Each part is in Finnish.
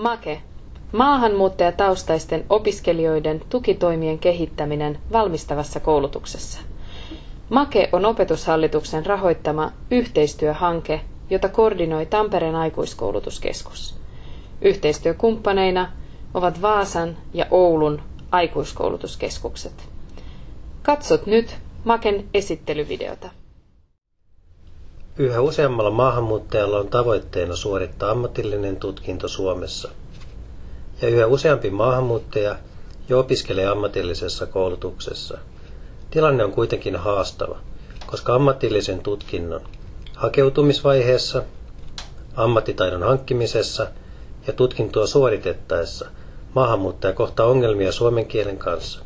MAKE, maahanmuuttajataustaisten opiskelijoiden tukitoimien kehittäminen valmistavassa koulutuksessa. MAKE on Opetushallituksen rahoittama yhteistyöhanke, jota koordinoi Tampereen aikuiskoulutuskeskus. Yhteistyökumppaneina ovat Vaasan ja Oulun aikuiskoulutuskeskukset. Katsot nyt MAKEn esittelyvideota. Yhä useammalla maahanmuuttajalla on tavoitteena suorittaa ammatillinen tutkinto Suomessa. Ja yhä useampi maahanmuuttaja jo opiskelee ammatillisessa koulutuksessa. Tilanne on kuitenkin haastava, koska ammatillisen tutkinnon hakeutumisvaiheessa, ammattitaidon hankkimisessa ja tutkintoa suoritettaessa maahanmuuttaja kohtaa ongelmia suomen kielen kanssa.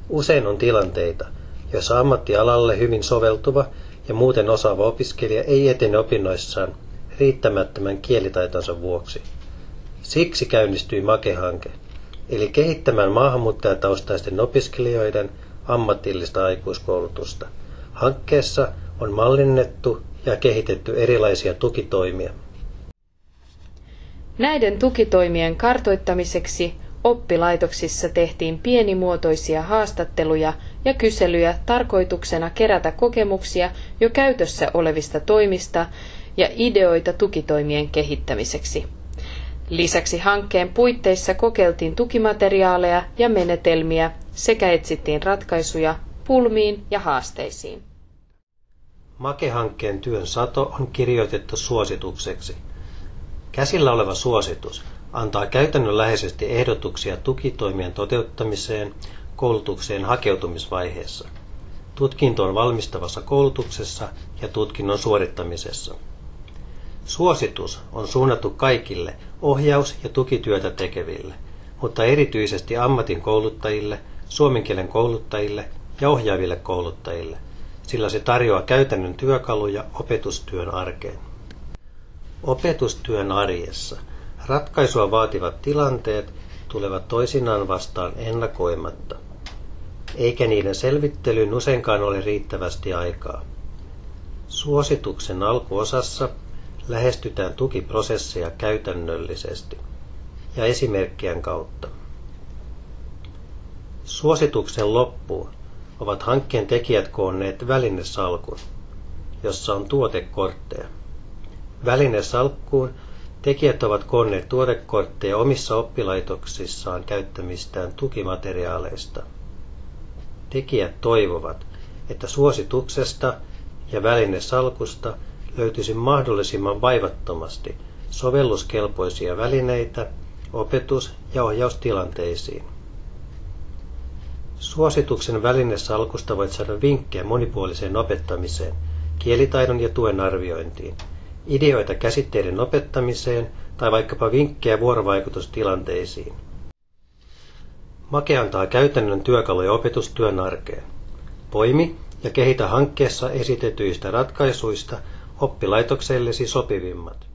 Usein on tilanteita, joissa ammattialalle hyvin soveltuva ja muuten osaava opiskelija ei etene opinnoissaan riittämättömän kielitaitonsa vuoksi. Siksi käynnistyi MAKE-hanke, eli kehittämään maahanmuuttajataustaisten opiskelijoiden ammatillista aikuiskoulutusta. Hankkeessa on mallinnettu ja kehitetty erilaisia tukitoimia. Näiden tukitoimien kartoittamiseksi oppilaitoksissa tehtiin pienimuotoisia haastatteluja ja kyselyjä tarkoituksena kerätä kokemuksia jo käytössä olevista toimista ja ideoita tukitoimien kehittämiseksi. Lisäksi hankkeen puitteissa kokeiltiin tukimateriaaleja ja menetelmiä sekä etsittiin ratkaisuja pulmiin ja haasteisiin. MAKE-hankkeen työn sato on kirjoitettu suositukseksi. Käsillä oleva suositus antaa käytännönläheisesti ehdotuksia tukitoimien toteuttamiseen koulutukseen hakeutumisvaiheessa, tutkintoon valmistavassa koulutuksessa ja tutkinnon suorittamisessa. Suositus on suunnattu kaikille ohjaus- ja tukityötä tekeville, mutta erityisesti ammatin kouluttajille, suomen kielen kouluttajille ja ohjaaville kouluttajille, sillä se tarjoaa käytännön työkaluja opetustyön arkeen. Opetustyön arjessa ratkaisua vaativat tilanteet tulevat toisinaan vastaan ennakoimatta, eikä niiden selvittelyyn useinkaan ole riittävästi aikaa. Suosituksen alkuosassa lähestytään tukiprosesseja käytännöllisesti ja esimerkkien kautta. Suosituksen loppuun ovat hankkeen tekijät koonneet välinesalkun, jossa on tuotekortteja. Välinesalkkuun tekijät ovat koonneet tuotekortteja omissa oppilaitoksissaan käyttämistään tukimateriaaleista. Tekijät toivovat, että suosituksesta ja välinesalkusta löytyisi mahdollisimman vaivattomasti sovelluskelpoisia välineitä opetus- ja ohjaustilanteisiin. Suosituksen välinesalkusta voit saada vinkkejä monipuoliseen opettamiseen, kielitaidon ja tuen arviointiin, ideoita käsitteiden opettamiseen tai vaikkapa vinkkejä vuorovaikutustilanteisiin. MAKE antaa käytännön työkaluja opetustyön arkeen. Poimi ja kehitä hankkeessa esitetyistä ratkaisuista oppilaitoksellesi sopivimmat.